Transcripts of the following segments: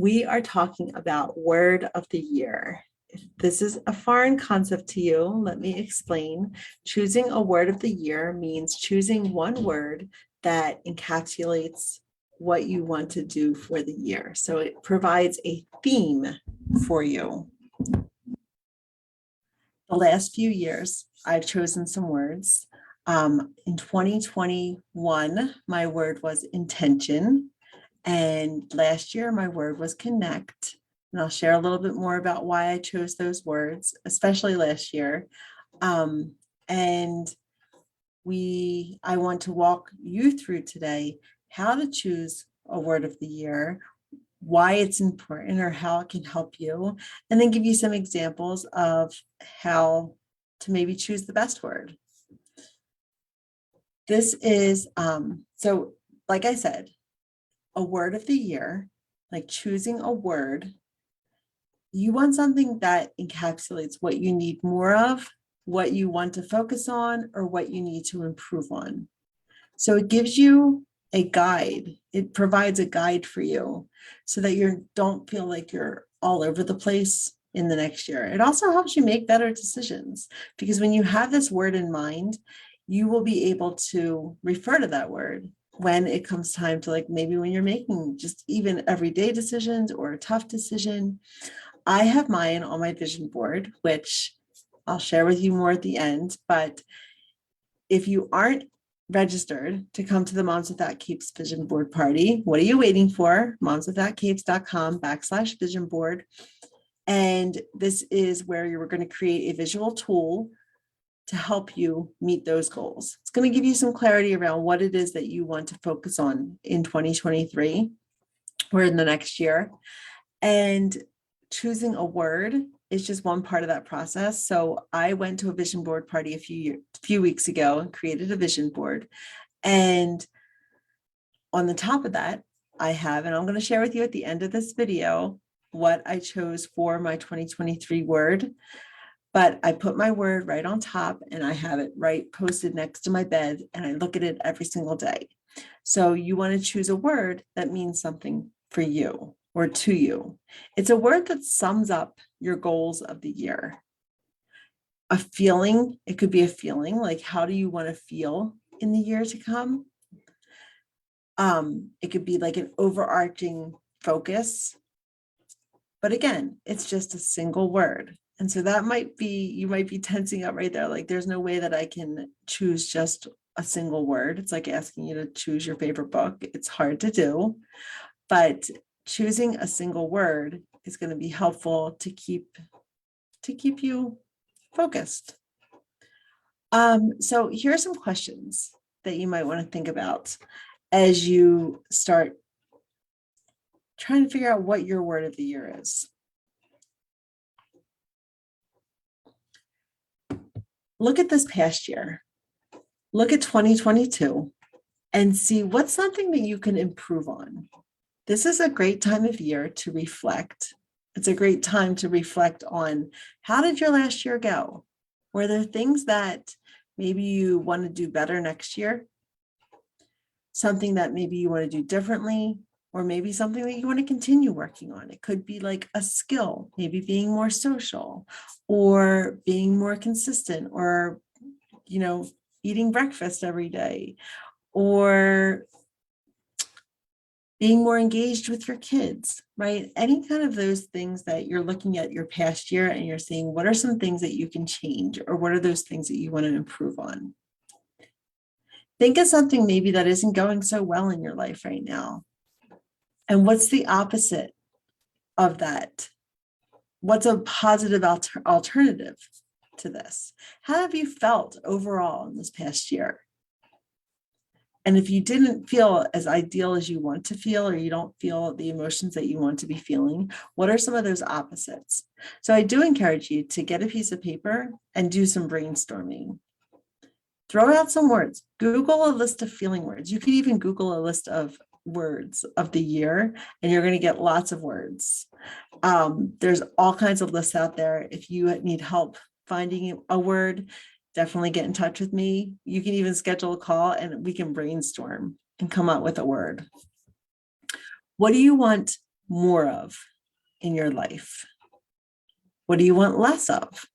We are talking about word of the year. If this is a foreign concept to you, let me explain. Choosing a word of the year means choosing one word that encapsulates what you want to do for the year. So it provides a theme for you. The last few years, I've chosen some words. In 2021, my word was intention. And last year, my word was connect. And I'll share a little bit more about why I chose those words, especially last year. And I want to walk you through today how to choose a word of the year, why it's important or how it can help you, and then give you some examples of how to maybe choose the best word. This is, so like I said, a word of the year, like choosing a word, you want something that encapsulates what you need more of, what you want to focus on, or what you need to improve on. So it gives you a guide. It provides a guide for you so that you don't feel like you're all over the place in the next year. It also helps you make better decisions because when you have this word in mind, you will be able to refer to that word when it comes time to, like, maybe when you're making just even everyday decisions or a tough decision. I have mine on my vision board, which I'll share with you more at the end. But if you aren't registered to come to the Moms Without Capes vision board party, what are you waiting for? momswithoutcapes.com/vision board. And this is where you're going to create a visual tool to help you meet those goals. It's going to give you some clarity around what it is that you want to focus on in 2023 or in the next year. And choosing a word is just one part of that process. So I went to a vision board party a few weeks ago and created a vision board. And on the top of that, I have, and I'm going to share with you at the end of this video, what I chose for my 2023 word. But I put my word right on top and I have it right posted next to my bed and I look at it every single day. So you want to choose a word that means something for you or to you. It's a word that sums up your goals of the year. A feeling, it could be a feeling, like how do you want to feel in the year to come? It could be like an overarching focus. But again, it's just a single word. And so that might be, you might be tensing up right there. Like there's no way that I can choose just a single word. It's like asking you to choose your favorite book. It's hard to do, but choosing a single word is going to be helpful to keep you focused. So here are some questions that you might want to think about as you start trying to figure out what your word of the year is. Look at this past year. Look at 2022 and see what's something that you can improve on. This is a great time of year to reflect. It's a great time to reflect on how did your last year go? Were there things that maybe you want to do better next year? Something that maybe you want to do differently, or maybe something that you want to continue working on. It could be like a skill, maybe being more social or being more consistent or, eating breakfast every day or being more engaged with your kids, right? Any kind of those things that you're looking at your past year and you're seeing what are some things that you can change or what are those things that you want to improve on? Think of something maybe that isn't going so well in your life right now. And what's the opposite of that? What's a positive alternative to this? How have you felt overall in this past year? And if you didn't feel as ideal as you want to feel, or you don't feel the emotions that you want to be feeling, what are some of those opposites? So I do encourage you to get a piece of paper and do some brainstorming. Throw out some words. Google a list of feeling words. You could even Google a list of words of the year, and you're going to get lots of words. There's all kinds of lists out there. If you need help finding a word, definitely get in touch with me. You can even schedule a call and we can brainstorm and come up with a word. What do you want more of in your life? What do you want less of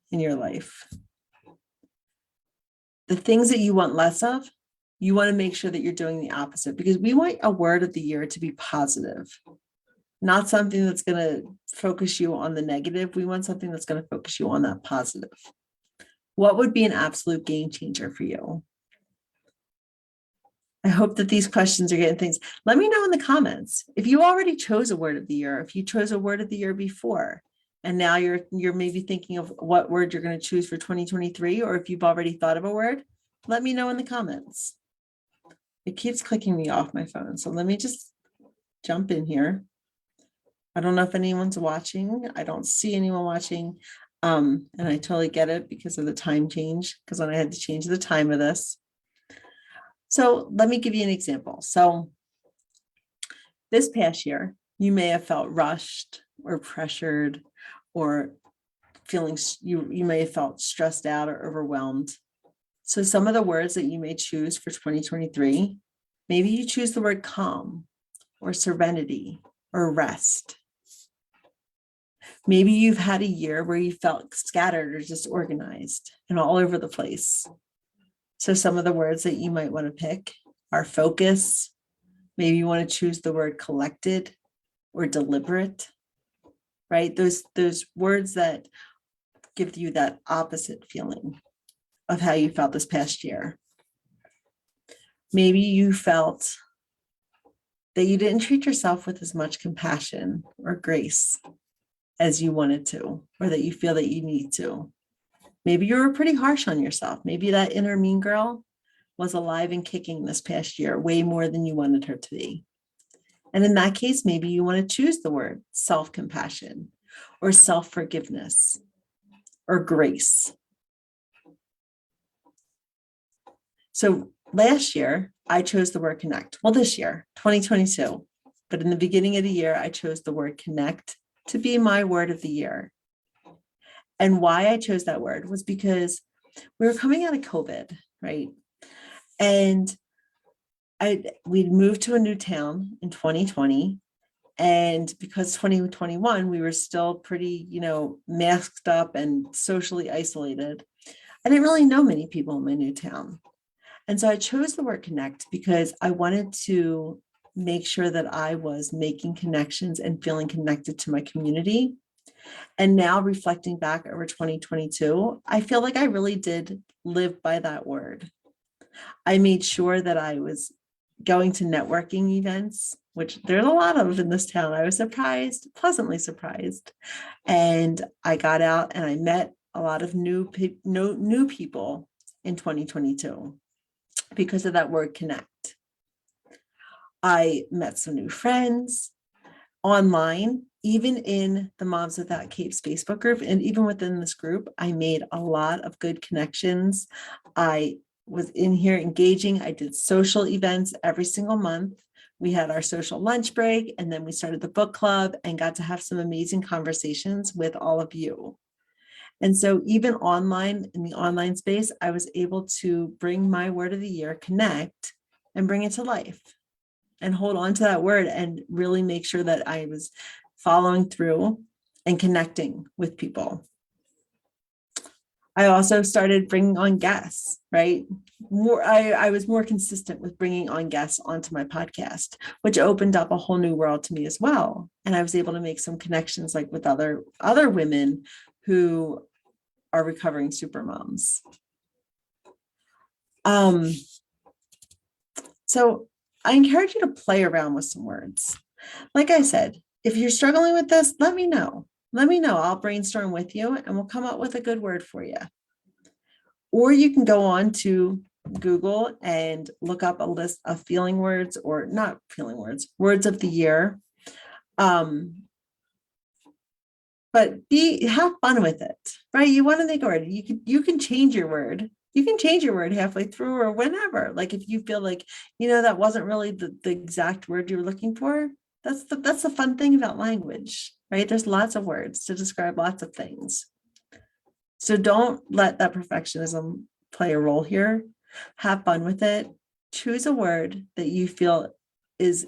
in your life? The things that you want less of, you want to make sure that you're doing the opposite, because we want a word of the year to be positive, not something that's going to focus you on the negative. We want something that's going to focus you on that positive. What would be an absolute game changer for you? I hope that these questions are getting things. Let me know in the comments if you already chose a word of the year, if you chose a word of the year before, and now you're maybe thinking of what word you're going to choose for 2023, or if you've already thought of a word, let me know in the comments. It keeps clicking me off my phone, so let me just jump in here. I don't know if anyone's watching. I don't see anyone watching. And I totally get it because of the time change, because when I had to change the time of this. So let me give you an example. So this past year, you may have felt rushed or pressured, or feeling, you may have felt stressed out or overwhelmed. So some of the words that you may choose for 2023, maybe you choose the word calm or serenity or rest. Maybe you've had a year where you felt scattered or disorganized and all over the place. So some of the words that you might want to pick are focus. Maybe you want to choose the word collected or deliberate, right? Those words that give you that opposite feeling of how you felt this past year. Maybe you felt that you didn't treat yourself with as much compassion or grace as you wanted to, or that you feel that you need to. Maybe you were pretty harsh on yourself. Maybe that inner mean girl was alive and kicking this past year, way more than you wanted her to be. And in that case, maybe you want to choose the word self-compassion or self-forgiveness or grace. So last year, I chose the word connect. Well, this year, 2022, but in the beginning of the year, I chose the word connect to be my word of the year. And why I chose that word was because we were coming out of COVID, right? And we'd moved to a new town in 2020. And because 2021, we were still pretty, masked up and socially isolated. I didn't really know many people in my new town. And so I chose the word connect because I wanted to make sure that I was making connections and feeling connected to my community. And now reflecting back over 2022, I feel like I really did live by that word. I made sure that I was going to networking events, which there's a lot of in this town. I was pleasantly surprised. And I got out and I met a lot of new people in 2022 because of that word connect. I met some new friends online, even in the Moms Without Capes Facebook group. And even within this group, I made a lot of good connections. I was in here engaging. I did social events every single month. We had our social lunch break, and then we started the book club and got to have some amazing conversations with all of you. And so even online, in the online space, I was able to bring my word of the year, connect, and bring it to life and hold on to that word and really make sure that I was following through and connecting with people. I also started bringing on guests, right? I was more consistent with bringing on guests onto my podcast, which opened up a whole new world to me as well. And I was able to make some connections like with other women who are recovering supermoms. So I encourage you to play around with some words. Like I said, if you're struggling with this, let me know. Let me know. I'll brainstorm with you and we'll come up with a good word for you. Or you can go on to Google and look up a list of feeling words, or not feeling words, words of the year. But have fun with it, right? You want to make a word. You can change your word. You can change your word halfway through or whenever. Like if you feel like, that wasn't really the exact word you were looking for. That's the fun thing about language, right? There's lots of words to describe lots of things. So don't let that perfectionism play a role here. Have fun with it. Choose a word that you feel is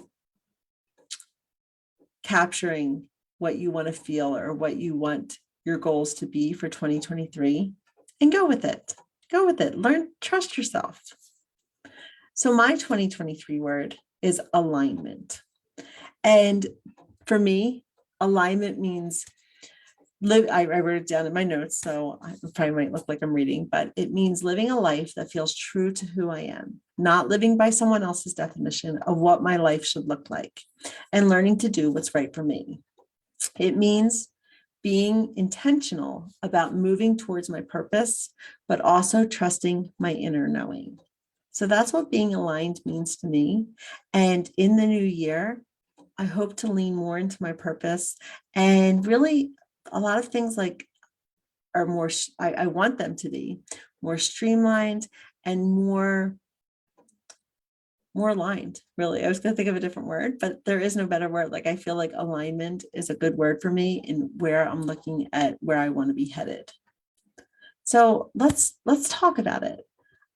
capturing what you want to feel or what you want your goals to be for 2023, and go with it. Go with it. Learn, trust yourself. So my 2023 word is alignment. And for me, alignment means I wrote it down in my notes, so I probably might look like I'm reading, but it means living a life that feels true to who I am, not living by someone else's definition of what my life should look like, and learning to do what's right for me. It means being intentional about moving towards my purpose, but also trusting my inner knowing. So that's what being aligned means to me. And in the new year, I hope to lean more into my purpose, and really a lot of things like are more, I want them to be more streamlined and more aligned, really. I was going to think of a different word, but there is no better word. Like, I feel like alignment is a good word for me in where I'm looking at where I want to be headed. So let's talk about it.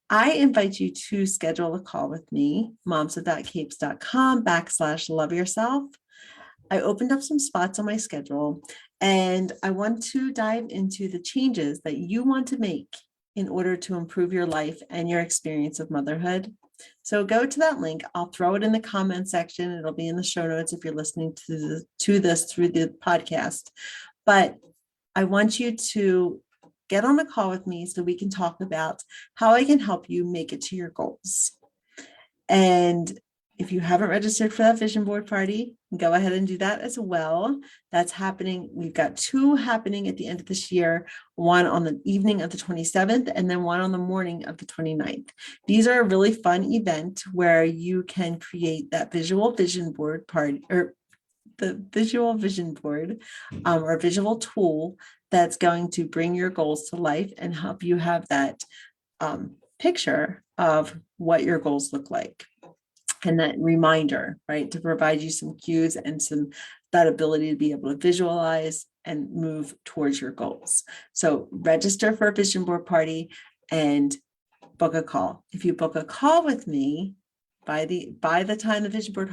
I invite you to schedule a call with me, momswithoutcapes.com/love yourself. I opened up some spots on my schedule, and I want to dive into the changes that you want to make in order to improve your life and your experience of motherhood. So go to that link. I'll throw it in the comment section. It'll be in the show notes if you're listening to this through the podcast. But I want you to get on a call with me so we can talk about how I can help you make it to your goals. And if you haven't registered for that vision board party, go ahead and do that as well. That's happening. We've got 2 happening at the end of this year, one on the evening of the 27th and then one on the morning of the 29th. These are a really fun event where you can create that visual vision board party, or the visual vision board, or visual tool that's going to bring your goals to life and help you have that picture of what your goals look like. And that reminder, right, to provide you some cues and that ability to be able to visualize and move towards your goals. So register for a vision board party and book a call. If you book a call with me by the time the vision board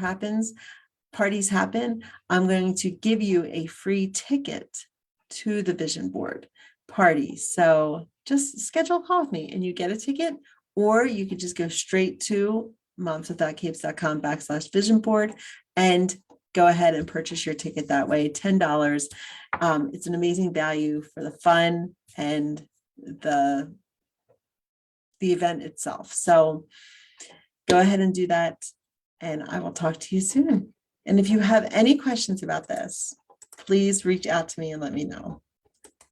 parties happen, I'm going to give you a free ticket to the vision board party. So just schedule a call with me and you get a ticket, or you could just go straight to momswithoutcapes.com/vision board and go ahead and purchase your ticket that way, $10. It's an amazing value for the fun and the event itself. So go ahead and do that, and I will talk to you soon. And if you have any questions about this, please reach out to me and let me know.